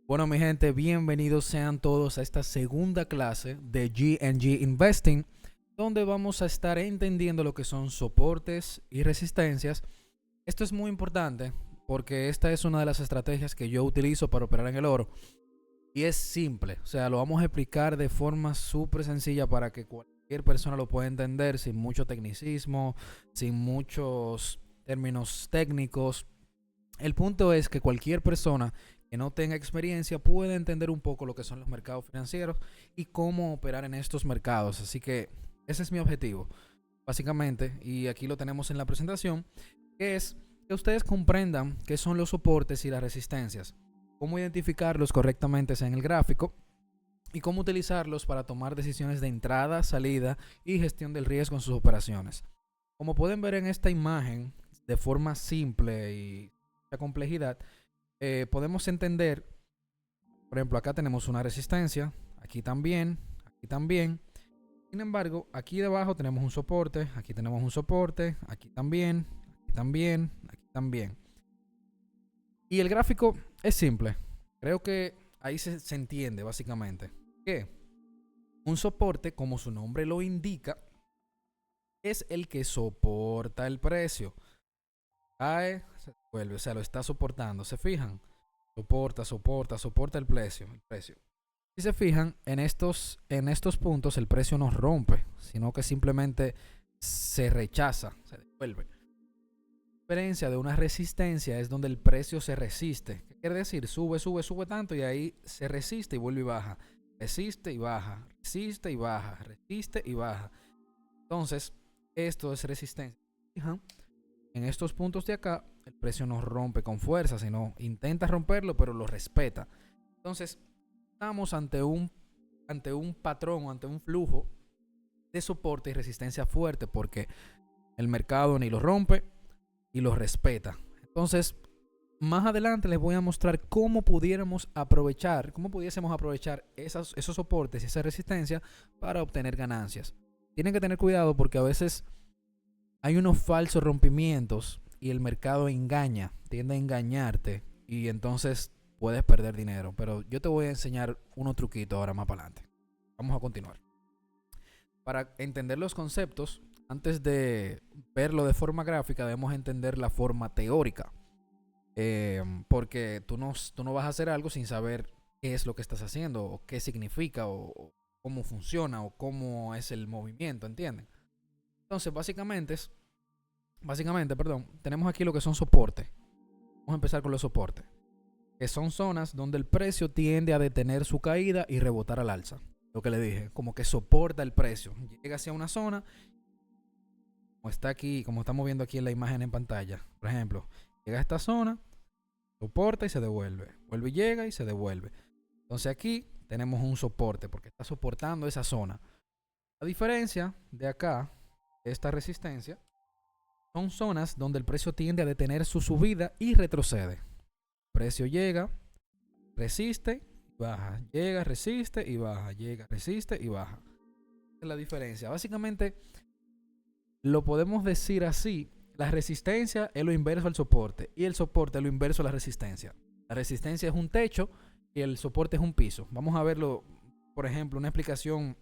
Bueno, mi gente, bienvenidos sean todos a esta segunda clase de G&G Investing, donde vamos a estar entendiendo lo que son soportes y resistencias. Esto es muy importante porque esta es una de las estrategias que yo utilizo para operar en el oro. Y es simple, o sea, lo vamos a explicar de forma súper sencilla para que cualquier persona lo pueda entender sin mucho tecnicismo, sin muchos términos técnicos. El punto es que cualquier persona que no tenga experiencia puede entender un poco lo que son los mercados financieros y cómo operar en estos mercados. Así que ese es mi objetivo, básicamente, y aquí lo tenemos en la presentación, que es que ustedes comprendan qué son los soportes y las resistencias, cómo identificarlos correctamente en el gráfico y cómo utilizarlos para tomar decisiones de entrada, salida y gestión del riesgo en sus operaciones. Como pueden ver en esta imagen, de forma simple y de complejidad, podemos entender, por ejemplo, acá tenemos una resistencia, aquí también, aquí también. Sin embargo, aquí debajo tenemos un soporte, aquí tenemos un soporte, aquí también, aquí también, aquí también. Y el gráfico es simple. Creo que ahí se entiende básicamente que un soporte, como su nombre lo indica, es el que soporta el precio. Cae, se vuelve, o sea, lo está soportando. ¿Se fijan? Soporta el precio. Si se fijan, en estos puntos el precio no rompe, sino que simplemente se rechaza, se devuelve. La diferencia de una resistencia es donde el precio se resiste. ¿Qué quiere decir? Sube tanto y ahí se resiste y vuelve y baja. Resiste y baja, resiste y baja, resiste y baja. Entonces, esto es resistencia. Fijan, en estos puntos de acá, el precio no rompe con fuerza, sino intenta romperlo, pero lo respeta. Entonces, estamos ante un patrón o ante un flujo de soporte y resistencia fuerte porque el mercado ni lo rompe y lo respeta. Entonces, más adelante les voy a mostrar cómo pudiésemos aprovechar esos soportes y esa resistencia para obtener ganancias. Tienen que tener cuidado porque a veces hay unos falsos rompimientos y el mercado engaña, tiende a engañarte y entonces puedes perder dinero. Pero yo te voy a enseñar unos truquitos ahora más para adelante. Vamos a continuar. Para entender los conceptos, antes de verlo de forma gráfica, debemos entender la forma teórica. Porque tú no vas a hacer algo sin saber qué es lo que estás haciendo, o qué significa, o cómo funciona, o cómo es el movimiento, ¿entienden? Entonces, básicamente, tenemos aquí lo que son soportes. Vamos a empezar con los soportes, que son zonas donde el precio tiende a detener su caída y rebotar al alza. Lo que le dije, como que soporta el precio. Llega hacia una zona, como está aquí, como estamos viendo aquí en la imagen en pantalla. Por ejemplo, llega a esta zona, soporta y se devuelve. Vuelve y llega y se devuelve. Entonces aquí tenemos un soporte porque está soportando esa zona. A diferencia de acá, esta resistencia, son zonas donde el precio tiende a detener su subida y retrocede. El precio llega, resiste, baja, llega, resiste y baja, llega, resiste y baja. Esa es la diferencia. Básicamente lo podemos decir así: la resistencia es lo inverso al soporte y el soporte es lo inverso a la resistencia. La resistencia es un techo y el soporte es un piso. Vamos a verlo, por ejemplo, una explicación.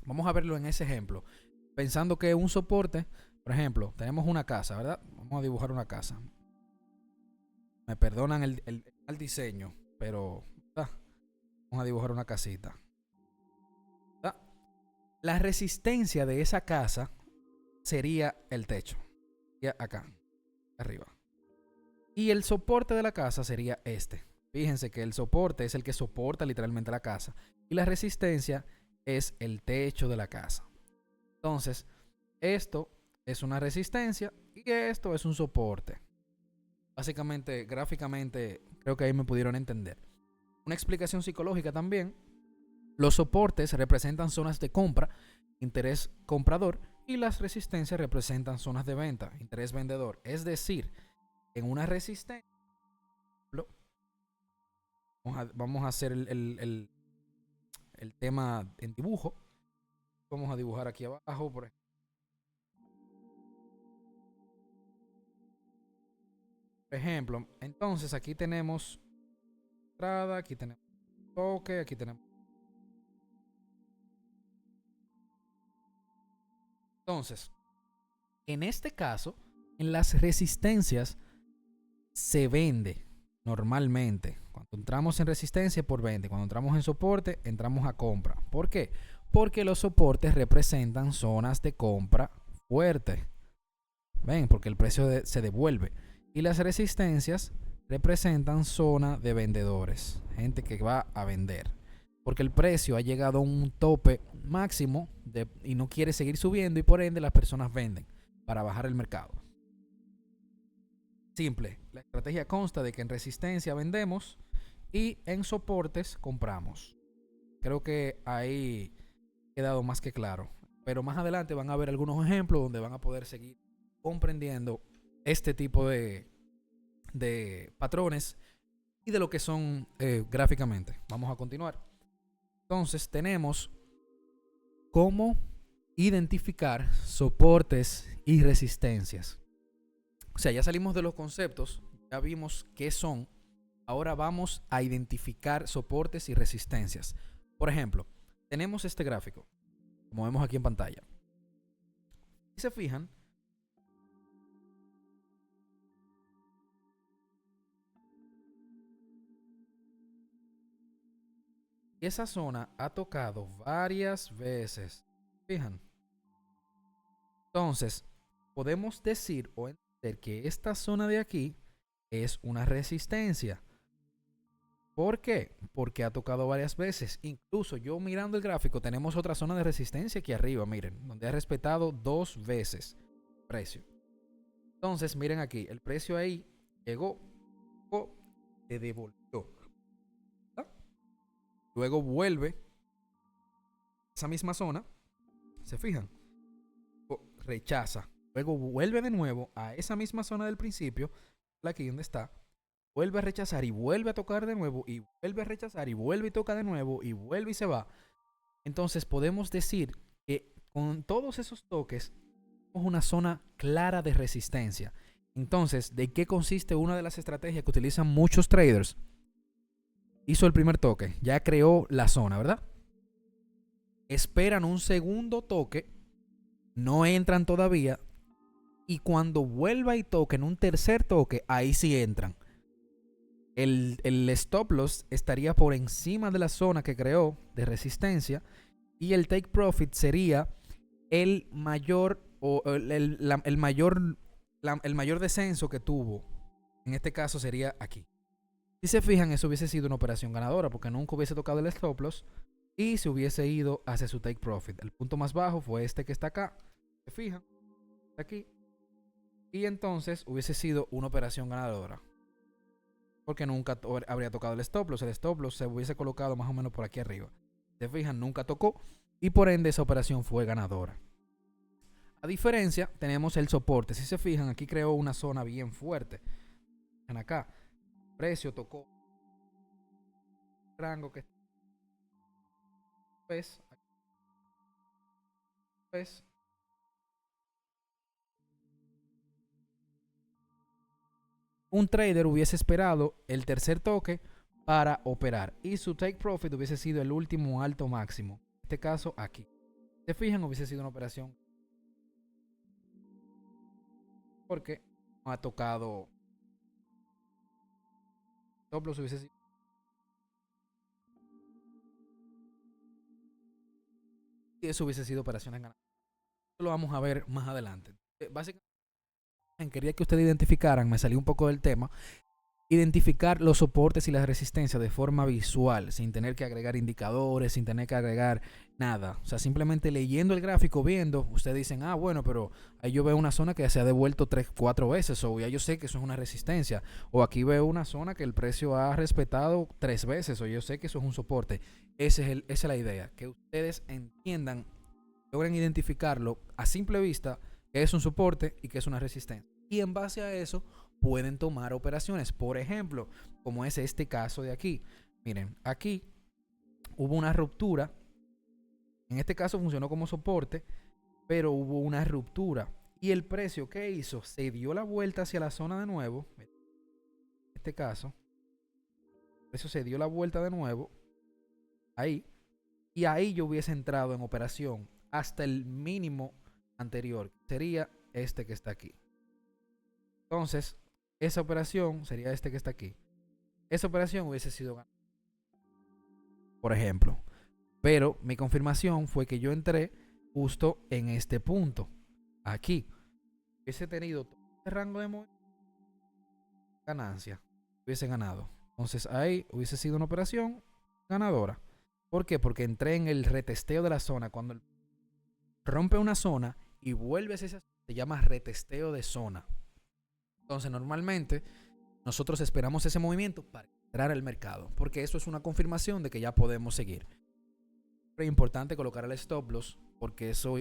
Vamos a verlo en ese ejemplo. Pensando que un soporte, por ejemplo, tenemos una casa, ¿verdad? Vamos a dibujar una casa. Me perdonan el diseño, pero vamos a dibujar una casita. ¿Verdad? La resistencia de esa casa sería el techo. Sería acá, arriba. Y el soporte de la casa sería este. Fíjense que el soporte es el que soporta literalmente la casa. Y la resistencia es el techo de la casa. Entonces, esto es una resistencia y esto es un soporte. Básicamente, gráficamente, creo que ahí me pudieron entender. Una explicación psicológica también. Los soportes representan zonas de compra, interés comprador, y las resistencias representan zonas de venta, interés vendedor. Es decir, en una resistencia, vamos a hacer el tema en dibujo. Vamos a dibujar aquí abajo, por ejemplo. Entonces aquí tenemos entrada, aquí tenemos toque, aquí tenemos. Entonces, en este caso, en las resistencias se vende normalmente. Cuando entramos en resistencia por vende, cuando entramos en soporte, entramos a compra. ¿Por qué? Porque los soportes representan zonas de compra fuerte. ¿Ven? Porque el precio se devuelve. Y las resistencias representan zona de vendedores, gente que va a vender. Porque el precio ha llegado a un tope máximo y no quiere seguir subiendo y por ende las personas venden para bajar el mercado. Simple, la estrategia consta de que en resistencia vendemos y en soportes compramos. Creo que ahí ha quedado más que claro. Pero más adelante van a ver algunos ejemplos donde van a poder seguir comprendiendo este tipo de patrones y de lo que son gráficamente. Vamos a continuar. Entonces tenemos cómo identificar soportes y resistencias. O sea, ya salimos de los conceptos, ya vimos qué son. Ahora vamos a identificar soportes y resistencias. Por ejemplo, tenemos este gráfico, como vemos aquí en pantalla. Si se fijan, esa zona ha tocado varias veces. Fijan. Entonces, podemos decir o entender que esta zona de aquí es una resistencia. ¿Por qué? Porque ha tocado varias veces. Incluso yo mirando el gráfico tenemos otra zona de resistencia aquí arriba, miren, donde ha respetado 2 veces el precio. Entonces, miren aquí, el precio ahí llegó, se devolvió. ¿Verdad? Luego vuelve a esa misma zona, ¿se fijan? Rechaza. Luego vuelve de nuevo a esa misma zona del principio, aquí donde está, vuelve a rechazar y vuelve a tocar de nuevo y vuelve a rechazar y vuelve y toca de nuevo y vuelve y se va. Entonces podemos decir que con todos esos toques tenemos una zona clara de resistencia. Entonces, ¿de qué consiste una de las estrategias que utilizan muchos traders? Hizo el primer toque, ya creó la zona, ¿verdad? Esperan un segundo toque, no entran todavía y cuando vuelva y toquen un tercer toque, ahí sí entran. El stop loss estaría por encima de la zona que creó de resistencia y el take profit sería el mayor o el mayor descenso que tuvo. En este caso sería aquí. Si se fijan, eso hubiese sido una operación ganadora porque nunca hubiese tocado el stop loss y se hubiese ido hacia su take profit. El punto más bajo fue este que está acá. Se fijan, aquí. Y entonces hubiese sido una operación ganadora. Porque nunca habría tocado el stop loss. El stop loss se hubiese colocado más o menos por aquí arriba. Se fijan, nunca tocó y por ende esa operación fue ganadora. A diferencia, tenemos el soporte. Si se fijan, aquí creó una zona bien fuerte. Fijan acá, el precio tocó el rango que ves. ¿Ves? Un trader hubiese esperado el tercer toque para operar y su take profit hubiese sido el último alto máximo. En este caso aquí. Se fijan, hubiese sido una operación porque no ha tocado stop loss, hubiese sido y eso hubiese sido operaciones ganadas. Eso lo vamos a ver más adelante. Básicamente quería que ustedes identificaran, me salí un poco del tema, identificar los soportes y las resistencias de forma visual, sin tener que agregar indicadores, sin tener que agregar nada. O sea, simplemente leyendo el gráfico, viendo, ustedes dicen, ah, bueno, pero ahí yo veo una zona que se ha devuelto 3, 4 veces, o ya yo sé que eso es una resistencia, o aquí veo una zona que el precio ha respetado 3 veces, o yo sé que eso es un soporte. Esa es la idea, que ustedes entiendan, logren identificarlo a simple vista, que es un soporte y que es una resistencia. Y en base a eso pueden tomar operaciones. Por ejemplo, como es este caso de aquí. Miren, aquí hubo una ruptura. En este caso funcionó como soporte, pero hubo una ruptura. Y el precio que hizo se dio la vuelta hacia la zona de nuevo. En este caso, precio se dio la vuelta de nuevo ahí, y ahí yo hubiese entrado en operación hasta el mínimo anterior, que sería este que está aquí. Entonces, esa operación sería este que está aquí. Esa operación hubiese sido ganada, por ejemplo. Pero mi confirmación fue que yo entré justo en este punto, aquí. Hubiese tenido todo este rango de movimiento, ganancia, hubiese ganado. Entonces ahí hubiese sido una operación ganadora. ¿Por qué? Porque entré en el retesteo de la zona. Cuando rompe una zona y vuelve a esa zona, se llama retesteo de zona. Entonces normalmente nosotros esperamos ese movimiento para entrar al mercado, porque eso es una confirmación de que ya podemos seguir. Es importante colocar el stop loss, porque eso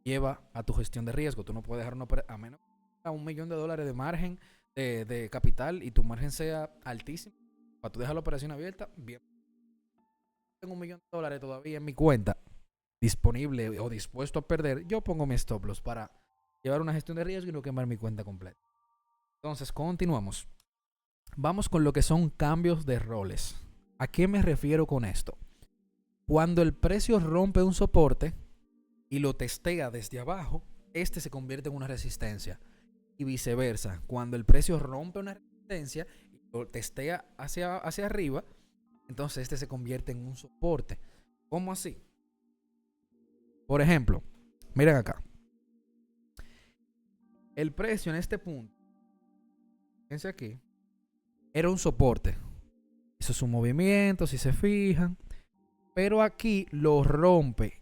lleva a tu gestión de riesgo. Tú no puedes dejar a menos a $1.000.000 de margen de capital y tu margen sea altísimo. Para tú dejar la operación abierta, bien. Tengo $1.000.000 todavía en mi cuenta disponible o dispuesto a perder. Yo pongo mi stop loss para llevar una gestión de riesgo y no quemar mi cuenta completa. Entonces, continuamos. Vamos con lo que son cambios de roles. ¿A qué me refiero con esto? Cuando el precio rompe un soporte y lo testea desde abajo, este se convierte en una resistencia. Y viceversa, cuando el precio rompe una resistencia y lo testea hacia arriba, entonces este se convierte en un soporte. ¿Cómo así? Por ejemplo, miren acá. El precio en este punto, fíjense aquí, era un soporte. Hizo su movimiento, si se fijan. Pero aquí lo rompe.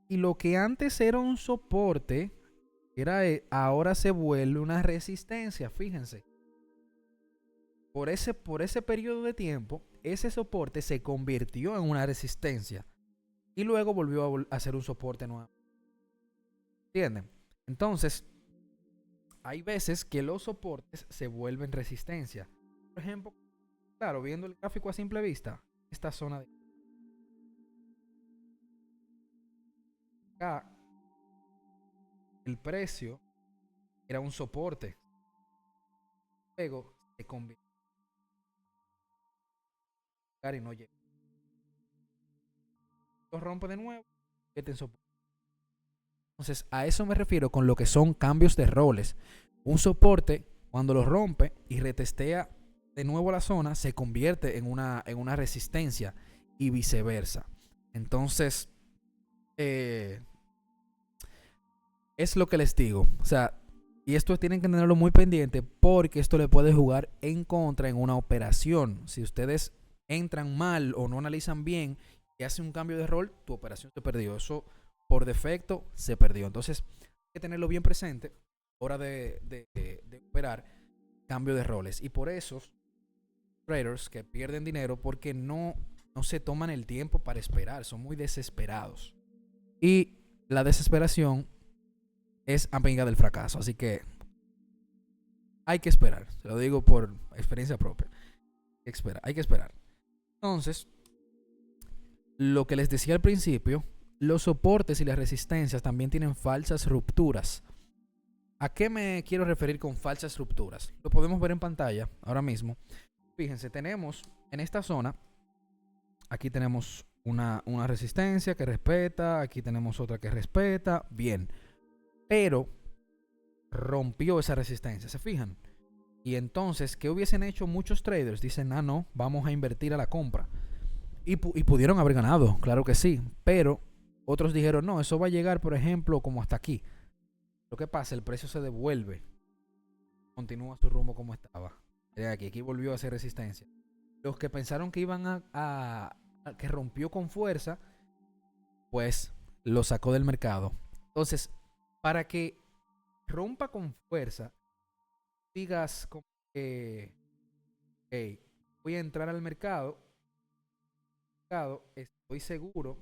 Y lo que antes era un soporte, ahora se vuelve una resistencia. Fíjense. Por ese periodo de tiempo, ese soporte se convirtió en una resistencia. Y luego volvió a ser un soporte nuevo. ¿Entienden? Entonces, hay veces que los soportes se vuelven resistencia. Por ejemplo, claro, viendo el gráfico a simple vista, esta zona de acá, el precio era un soporte. Luego se convirtió y no llega. Lo rompe de nuevo. Entonces, a eso me refiero con lo que son cambios de roles. Un soporte, cuando lo rompe y retestea de nuevo la zona, se convierte en una resistencia y viceversa. Entonces, es lo que les digo. O sea, y esto tienen que tenerlo muy pendiente porque esto le puede jugar en contra en una operación. Si ustedes entran mal o no analizan bien y hacen un cambio de rol, tu operación se perdió. Eso por defecto se perdió. Entonces hay que tenerlo bien presente a la hora de operar cambio de roles. Y por eso traders que pierden dinero porque no se toman el tiempo para esperar. Son muy desesperados. Y la desesperación es amiga del fracaso. Así que hay que esperar. Se lo digo por experiencia propia. Hay que esperar. Entonces, lo que les decía al principio, los soportes y las resistencias también tienen falsas rupturas. ¿A qué me quiero referir con falsas rupturas? Lo podemos ver en pantalla ahora mismo. Fíjense, tenemos en esta zona, aquí tenemos una resistencia que respeta, aquí tenemos otra que respeta, bien. Pero rompió esa resistencia, ¿se fijan? Y entonces, ¿qué hubiesen hecho muchos traders? Dicen, no, vamos a invertir a la compra. Y pudieron haber ganado, claro que sí. Pero otros dijeron, no, eso va a llegar, por ejemplo, como hasta aquí. Lo que pasa, el precio se devuelve. Continúa su rumbo como estaba. Aquí volvió a hacer resistencia. Los que pensaron que iban que rompió con fuerza, pues lo sacó del mercado. Entonces, para que rompa con fuerza, digas como que hey, voy a entrar al mercado, estoy seguro.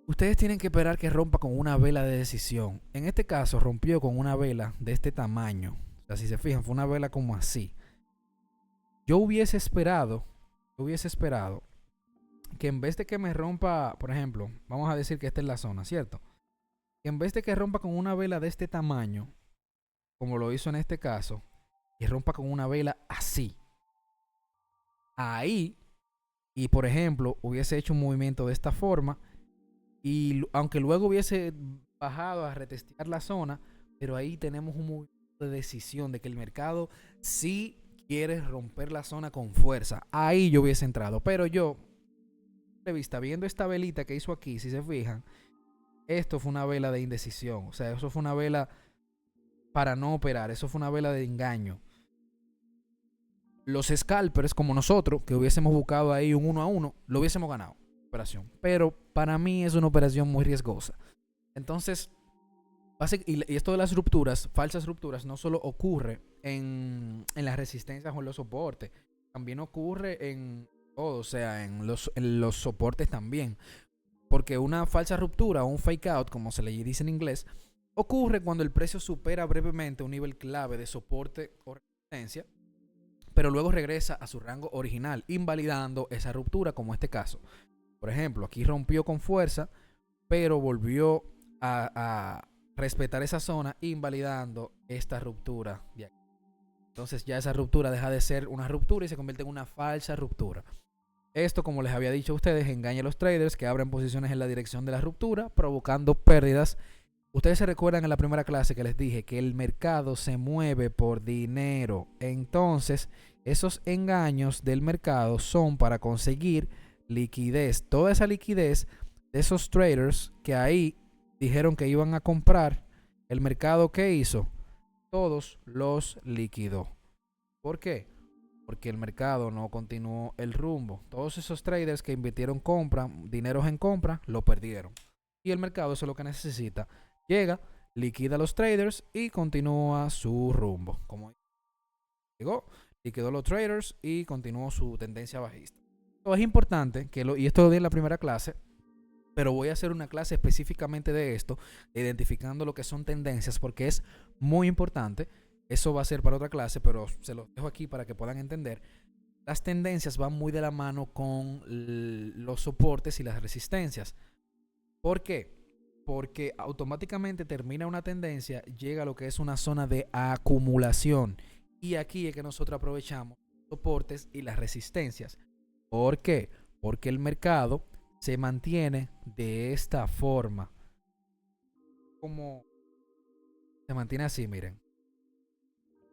Ustedes tienen que esperar que rompa con una vela de decisión. En este caso rompió con una vela de este tamaño. O sea, si se fijan, fue una vela como así. Yo hubiese esperado que en vez de que me rompa, por ejemplo, vamos a decir que esta es la zona, ¿cierto? Que en vez de que rompa con una vela de este tamaño, como lo hizo en este caso, y rompa con una vela así. Ahí, y por ejemplo, hubiese hecho un movimiento de esta forma, y aunque luego hubiese bajado a retestear la zona, pero ahí tenemos un movimiento de decisión de que el mercado sí quiere romper la zona con fuerza. Ahí yo hubiese entrado, pero yo, de vista, viendo esta velita que hizo aquí, si se fijan, esto fue una vela de indecisión. O sea, eso fue una vela para no operar. Eso fue una vela de engaño. Los scalpers, como nosotros, que hubiésemos buscado ahí un 1 a 1, lo hubiésemos ganado. Operación. Pero para mí es una operación muy riesgosa. Entonces, y esto de las rupturas, falsas rupturas, no solo ocurre en las resistencias o en los soportes. También ocurre en todo. O sea, en los soportes también. Porque una falsa ruptura o un fake out, como se le dice en inglés, ocurre cuando el precio supera brevemente un nivel clave de soporte o resistencia, pero luego regresa a su rango original, invalidando esa ruptura, como este caso. Por ejemplo, aquí rompió con fuerza, pero volvió a respetar esa zona, invalidando esta ruptura de aquí. Entonces ya esa ruptura deja de ser una ruptura y se convierte en una falsa ruptura. Esto, como les había dicho a ustedes, engaña a los traders que abren posiciones en la dirección de la ruptura, provocando pérdidas. Ustedes se recuerdan en la primera clase que les dije que el mercado se mueve por dinero. Entonces, esos engaños del mercado son para conseguir liquidez. Toda esa liquidez de esos traders que ahí dijeron que iban a comprar, el mercado, ¿qué hizo? Todos los liquidó. ¿Por qué? Porque el mercado no continuó el rumbo. Todos esos traders que invirtieron compra, dineros en compra, lo perdieron. Y el mercado, eso es lo que necesita. Llega, liquida a los traders y continúa su rumbo. Como llegó, liquidó a los traders y continuó su tendencia bajista. Esto es importante, y esto lo di en la primera clase, pero voy a hacer una clase específicamente de esto, identificando lo que son tendencias, porque es muy importante. Eso va a ser para otra clase, pero se los dejo aquí para que puedan entender. Las tendencias van muy de la mano con los soportes y las resistencias. ¿Por qué? Porque automáticamente termina una tendencia, llega a lo que es una zona de acumulación. Y aquí es que nosotros aprovechamos los soportes y las resistencias. ¿Por qué? Porque el mercado se mantiene de esta forma. Como se mantiene así, miren.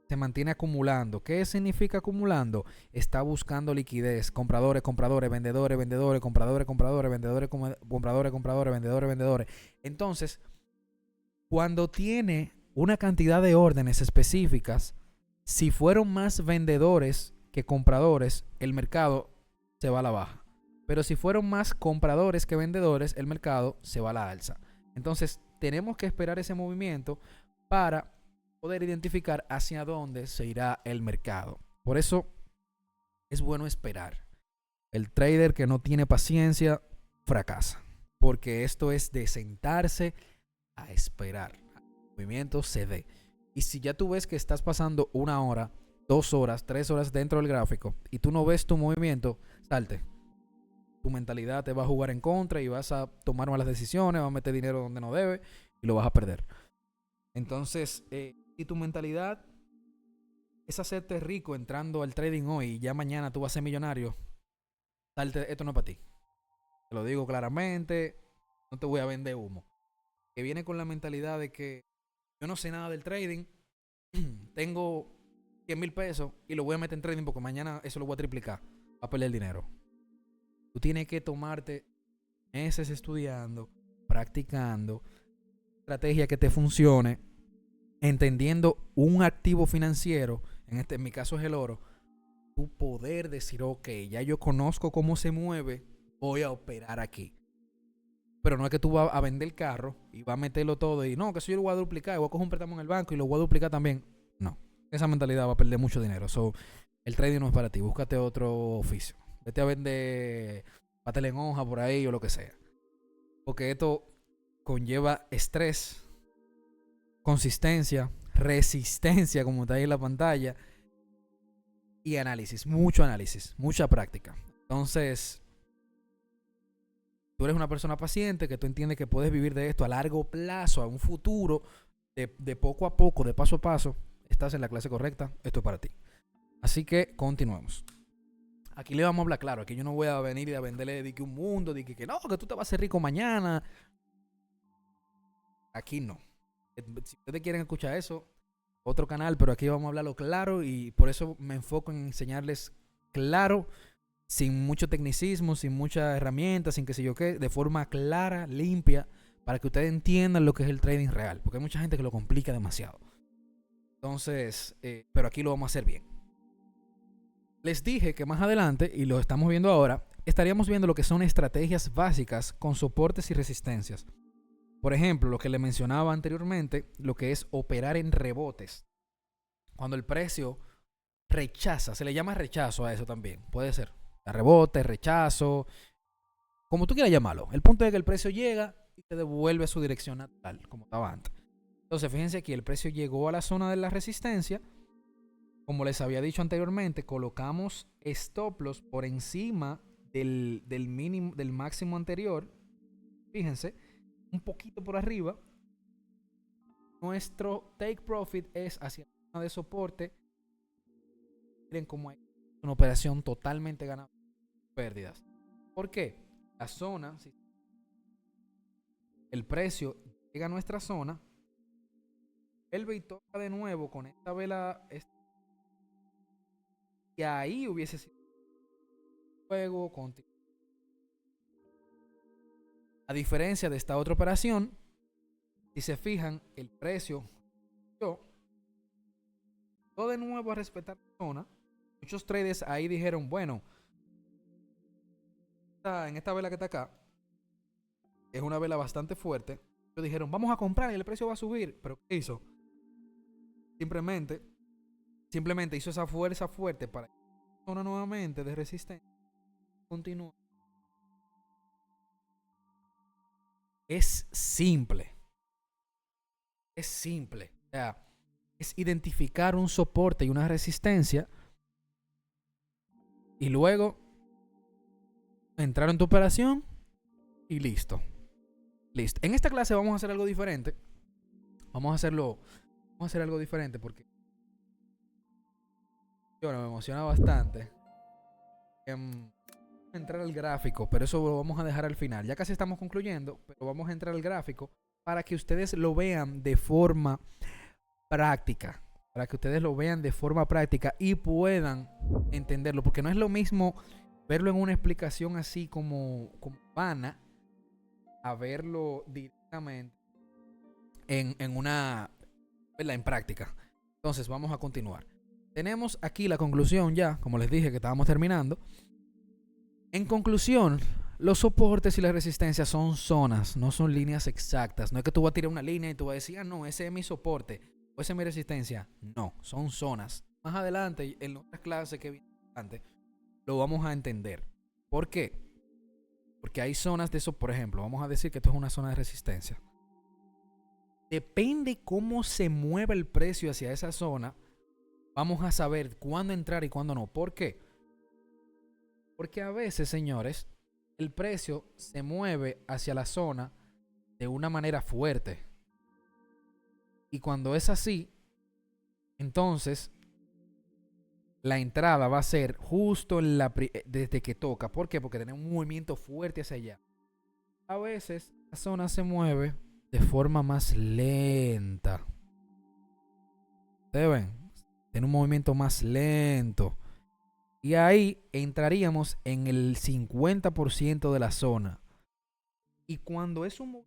Se mantiene acumulando. ¿Qué significa acumulando? Está buscando liquidez. Compradores, compradores, vendedores, vendedores, compradores, compradores, vendedores, compradores, compradores, vendedores, vendedores. Entonces, cuando tiene una cantidad de órdenes específicas, si fueron más vendedores que compradores, el mercado se va a la baja. Pero si fueron más compradores que vendedores, el mercado se va a la alza. Entonces, tenemos que esperar ese movimiento para poder identificar hacia dónde se irá el mercado. Por eso es bueno esperar. El trader que no tiene paciencia fracasa, porque esto es de sentarse a esperar. El movimiento se dé. Y si ya tú ves que estás pasando 1 hora, 2 horas, 3 horas dentro del gráfico y tú no ves tu movimiento, salte. Tu mentalidad te va a jugar en contra y vas a tomar malas decisiones, vas a meter dinero donde no debe y lo vas a perder. Entonces, si tu mentalidad es hacerte rico entrando al trading hoy y ya mañana tú vas a ser millonario, salte, esto no es para ti. Te lo digo claramente, no te voy a vender humo. Que viene con la mentalidad de que yo no sé nada del trading, tengo 100,000 pesos y lo voy a meter en trading porque mañana eso lo voy a triplicar, a perder el dinero. Tú tienes que tomarte meses estudiando, practicando, estrategia que te funcione, entendiendo un activo financiero, en mi caso es el oro, tu poder decir, ok, ya yo conozco cómo se mueve, voy a operar aquí. Pero no es que tú vas a vender el carro y vas a meterlo todo y no, que eso yo lo voy a duplicar, voy a coger un préstamo en el banco y lo voy a duplicar también. No, esa mentalidad va a perder mucho dinero. El trading no es para ti, búscate otro oficio. Vete a vender pastel en hoja por ahí o lo que sea. Porque esto conlleva estrés, consistencia, resistencia, como está ahí en la pantalla, y análisis, mucha práctica. Entonces, tú eres una persona paciente, que tú entiendes que puedes vivir de esto a largo plazo, a un futuro, de poco a poco, de paso a paso. estás en la clase correcta, esto es para ti. Así que continuemos. Aquí le vamos a hablar claro, aquí yo no voy a venir y a venderle de que un mundo, de que no, que tú te vas a hacer rico mañana. Aquí no. Si ustedes quieren escuchar eso, otro canal, pero aquí vamos a hablarlo claro y por eso me enfoco en enseñarles claro, sin mucho tecnicismo, sin muchas herramientas, sin qué sé yo qué, de forma clara, limpia, para que ustedes entiendan lo que es el trading real, porque hay mucha gente que lo complica demasiado. Entonces, pero aquí lo vamos a hacer bien. Les dije que más adelante, y lo estamos viendo ahora, estaríamos viendo lo que son estrategias básicas con soportes y resistencias. Por ejemplo, lo que le mencionaba anteriormente, lo que es operar en rebotes. Cuando el precio rechaza, se le llama rechazo a eso también, puede ser. Rebote, rechazo, como tú quieras llamarlo. El punto es que el precio llega y se devuelve a su dirección natural, como estaba antes. Entonces, fíjense aquí, el precio llegó a la zona de la resistencia. Como les había dicho anteriormente, colocamos stop loss por encima del mínimo, del máximo anterior. Fíjense, un poquito por arriba. Nuestro take profit es hacia la zona de soporte. Miren cómo hay una operación totalmente ganada, pérdidas. ¿Por qué? La zona, si el precio llega a nuestra zona, vuelve y toca de nuevo con esta vela, y ahí hubiese sido juego continuo. A diferencia de esta otra operación, si se fijan, el precio todo de nuevo a respetar la zona. Muchos traders ahí dijeron, bueno, en esta vela que está acá, es una vela bastante fuerte. Ellos dijeron, vamos a comprar y el precio va a subir. Pero ¿qué hizo? Simplemente hizo esa fuerza fuerte para la zona nuevamente de resistencia. Continúa. Es simple. Es simple. O sea, es identificar un soporte y una resistencia y luego entrar en tu operación y listo. Listo. En esta clase vamos a hacer algo diferente. Vamos a hacer algo diferente porque me emociona bastante. Entrar al gráfico, pero eso lo vamos a dejar al final. Ya casi estamos concluyendo, pero vamos a entrar al gráfico para que ustedes lo vean de forma práctica. Para que ustedes lo vean de forma práctica y puedan entenderlo. Porque no es lo mismo verlo en una explicación así como vana a verlo directamente en práctica. Entonces vamos a continuar. Tenemos aquí la conclusión ya, como les dije que estábamos terminando. En conclusión, los soportes y las resistencias son zonas, no son líneas exactas. No es que tú vas a tirar una línea y tú vas a decir, no, ese es mi soporte o esa es mi resistencia. No, son zonas. Más adelante, en otras clases que vienen adelante, lo vamos a entender. ¿Por qué? Porque hay zonas de eso, por ejemplo, vamos a decir que esto es una zona de resistencia. Depende cómo se mueva el precio hacia esa zona, vamos a saber cuándo entrar y cuándo no. ¿Por qué? Porque a veces, señores, el precio se mueve hacia la zona de una manera fuerte. Y cuando es así, entonces la entrada va a ser justo desde que toca. ¿Por qué? Porque tiene un movimiento fuerte hacia allá. A veces la zona se mueve de forma más lenta. ¿Ustedes ven? Tiene un movimiento más lento. Y ahí entraríamos en el 50% de la zona. Y cuando es un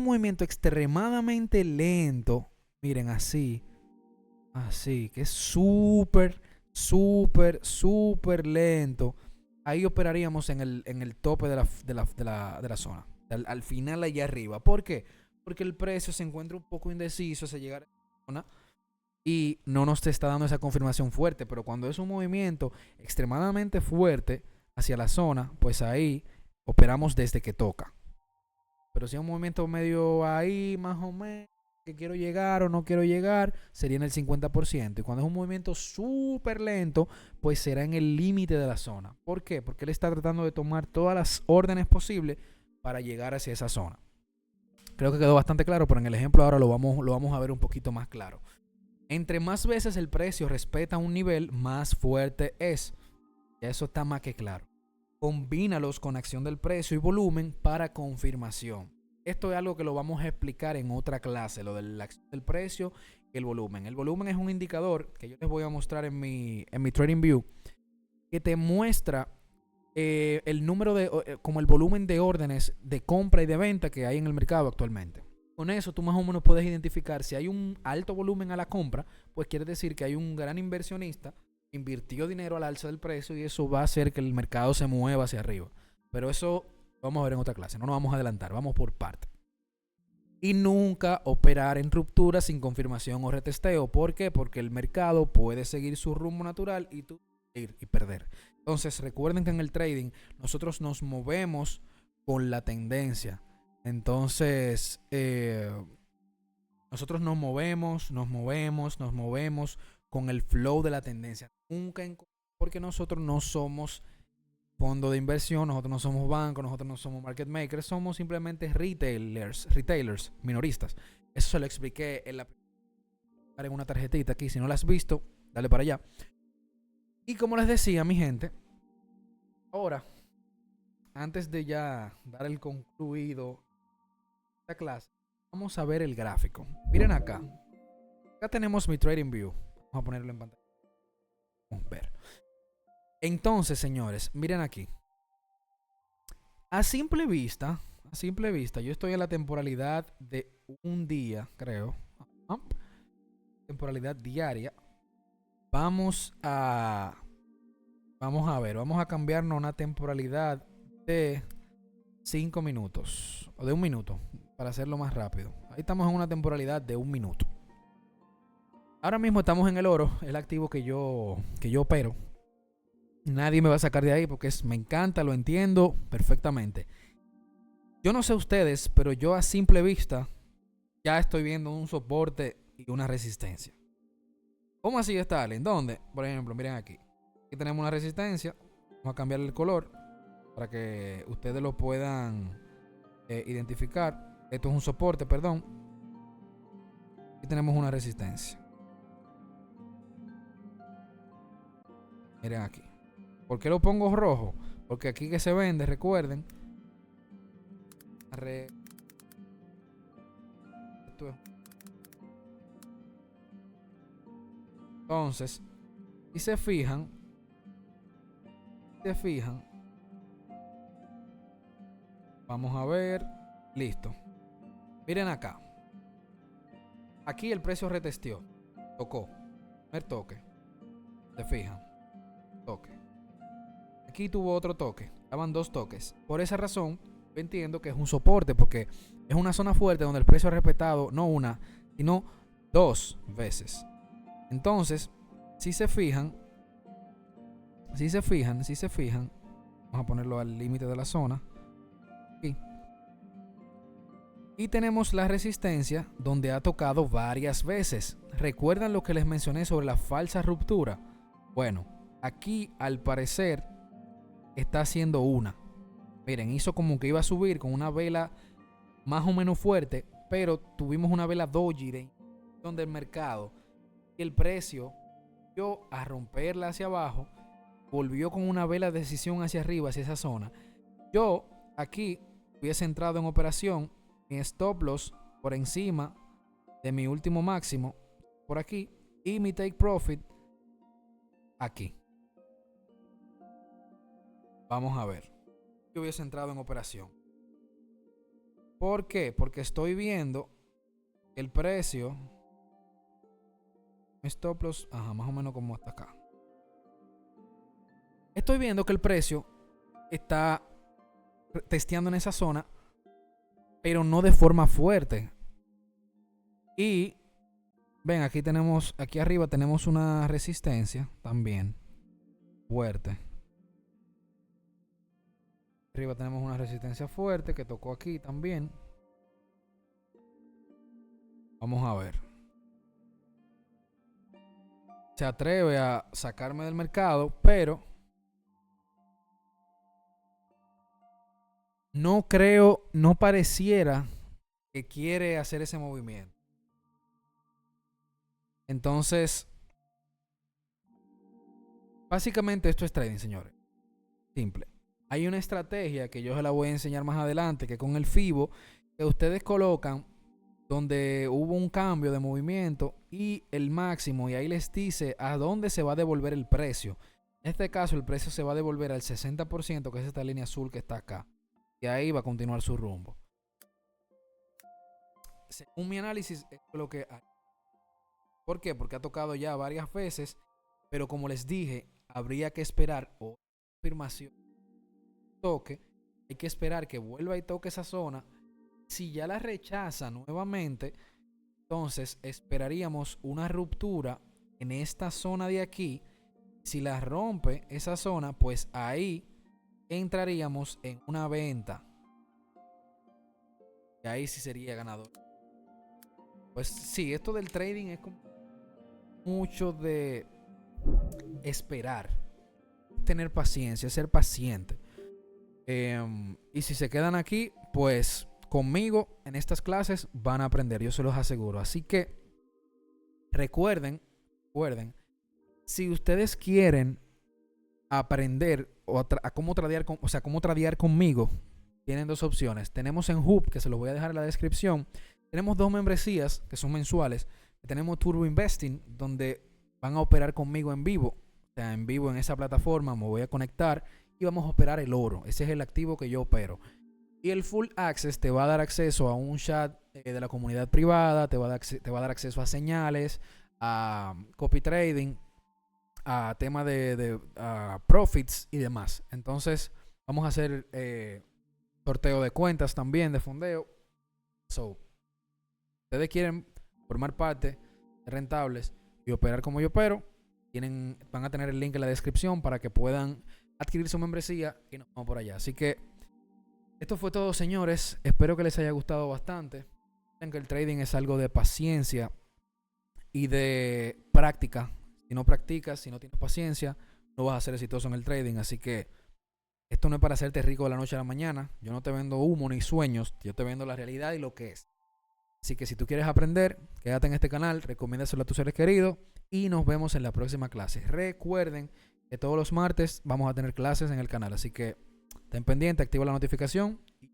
movimiento extremadamente lento, miren, así, que es súper lento, ahí operaríamos en el tope de la zona, al final allá arriba. ¿Por qué? Porque el precio se encuentra un poco indeciso hacia llegar a la zona y no nos está dando esa confirmación fuerte. Pero cuando es un movimiento extremadamente fuerte hacia la zona, pues ahí operamos desde que toca. Pero si es un movimiento medio ahí, más o menos, que quiero llegar o no quiero llegar, sería en el 50%. Y cuando es un movimiento súper lento, pues será en el límite de la zona. ¿Por qué? Porque él está tratando de tomar todas las órdenes posibles para llegar hacia esa zona. Creo que quedó bastante claro, pero en el ejemplo ahora lo vamos a ver un poquito más claro. Entre más veces el precio respeta un nivel, más fuerte es. Ya eso está más que claro. Combínalos con acción del precio y volumen para confirmación. Esto es algo que lo vamos a explicar en otra clase, lo de la acción del precio y el volumen. El volumen es un indicador que yo les voy a mostrar en mi TradingView que te muestra el número de, como el volumen de órdenes de compra y de venta que hay en el mercado actualmente. Con eso tú más o menos puedes identificar si hay un alto volumen a la compra, pues quiere decir que hay un gran inversionista que invirtió dinero al alza del precio y eso va a hacer que el mercado se mueva hacia arriba. Pero eso lo vamos a ver en otra clase, no nos vamos a adelantar, vamos por parte. Y nunca operar en ruptura sin confirmación o retesteo. ¿Por qué? Porque el mercado puede seguir su rumbo natural y tú ir y perder. Entonces recuerden que en el trading nosotros nos movemos con la tendencia. Entonces nosotros nos movemos con el flow de la tendencia. Nunca porque nosotros no somos fondo de inversión, nosotros no somos banco, nosotros no somos market makers, somos simplemente retailers, minoristas. Eso se lo expliqué en una tarjetita aquí. Si no la has visto, dale para allá. Y como les decía, mi gente, ahora, antes de ya dar el concluido de esta clase, vamos a ver el gráfico. Miren acá. Acá tenemos mi TradingView. Vamos a ponerlo en pantalla. Vamos a ver. Entonces, señores, miren aquí. A simple vista, yo estoy en la temporalidad de un día, creo. Temporalidad diaria. Vamos a ver, vamos a cambiarnos a una temporalidad de 5 minutos o de 1 minuto para hacerlo más rápido. Ahí estamos en una temporalidad de 1 minuto. Ahora mismo estamos en el oro, el activo que yo opero. Nadie me va a sacar de ahí porque me encanta, lo entiendo perfectamente. Yo no sé ustedes, pero yo a simple vista ya estoy viendo un soporte y una resistencia. ¿Cómo así está, Allen? ¿Dónde? Por ejemplo, miren aquí. Aquí tenemos una resistencia. Vamos a cambiarle el color para que ustedes lo puedan identificar. Esto es un soporte, perdón. Aquí tenemos una resistencia. Miren aquí. ¿Por qué lo pongo rojo? Porque aquí que se vende, recuerden. Esto es. Entonces, si se fijan, vamos a ver. Listo. Miren acá. Aquí el precio retesteó. Tocó. Primer toque. Se fijan. Toque. Aquí tuvo otro toque. Estaban 2 toques. Por esa razón, yo entiendo que es un soporte porque es una zona fuerte donde el precio ha respetado no una, sino 2 veces. Entonces, si se fijan, vamos a ponerlo al límite de la zona. Aquí. Y tenemos la resistencia donde ha tocado varias veces. ¿Recuerdan lo que les mencioné sobre la falsa ruptura? Bueno, aquí al parecer está haciendo una. Miren, hizo como que iba a subir con una vela más o menos fuerte, pero tuvimos una vela doji de donde el mercado y el precio volvió a romperla hacia abajo, volvió con una vela de decisión hacia arriba, hacia esa zona. Yo aquí hubiese entrado en operación, mi stop loss por encima de mi último máximo, por aquí, y mi take profit aquí. Vamos a ver. Yo hubiese entrado en operación. ¿Por qué? Porque estoy viendo el precio. Stop loss, más o menos como hasta acá. Estoy viendo que el precio está testeando en esa zona, pero no de forma fuerte. Y ven, aquí tenemos, aquí arriba tenemos una resistencia también fuerte. Arriba tenemos una resistencia fuerte que tocó aquí también. Vamos a ver. Se atreve a sacarme del mercado, pero no creo, no pareciera que quiere hacer ese movimiento. Entonces, básicamente esto es trading, señores. Simple. Hay una estrategia que yo se la voy a enseñar más adelante, que con el FIBO, que ustedes colocan donde hubo un cambio de movimiento y el máximo, y ahí les dice a dónde se va a devolver el precio. En este caso, el precio se va a devolver al 60%, que es esta línea azul que está acá. Y ahí va a continuar su rumbo. Según mi análisis, esto es lo que hay. ¿Por qué? Porque ha tocado ya varias veces, pero como les dije, habría que esperar o confirmación toque. Hay que esperar que vuelva y toque esa zona. Si ya la rechaza nuevamente, entonces esperaríamos una ruptura en esta zona de aquí. Si la rompe esa zona, pues ahí entraríamos en una venta. Y ahí sí sería ganador. Pues sí, esto del trading es como mucho de esperar, tener paciencia, ser paciente. Y si se quedan aquí, pues conmigo en estas clases van a aprender, yo se los aseguro. Así que recuerden, si ustedes quieren aprender a cómo tradear, cómo tradear conmigo, tienen dos opciones. Tenemos en Hub, que se los voy a dejar en la descripción. Tenemos dos membresías que son mensuales. Tenemos Turbo Investing, donde van a operar conmigo en vivo. O sea, en vivo en esa plataforma me voy a conectar y vamos a operar el oro. Ese es el activo que yo opero. Y el Full Access te va a dar acceso a un chat de la comunidad privada, te va a dar acceso a señales, a copy trading, a tema de profits y demás. Entonces, vamos a hacer sorteo de cuentas también, de fondeo. So, ustedes quieren formar parte de Rentables y operar como yo opero, van a tener el link en la descripción para que puedan adquirir su membresía y nos vamos por allá. Así que esto fue todo, señores. Espero que les haya gustado bastante. Recuerden que el trading es algo de paciencia y de práctica. Si no practicas, si no tienes paciencia, no vas a ser exitoso en el trading. Así que esto no es para hacerte rico de la noche a la mañana. Yo no te vendo humo ni sueños. Yo te vendo la realidad y lo que es. Así que si tú quieres aprender, quédate en este canal, recomiéndaselo a tus seres queridos y nos vemos en la próxima clase. Recuerden que todos los martes vamos a tener clases en el canal. Así que ten pendiente, activa la notificación y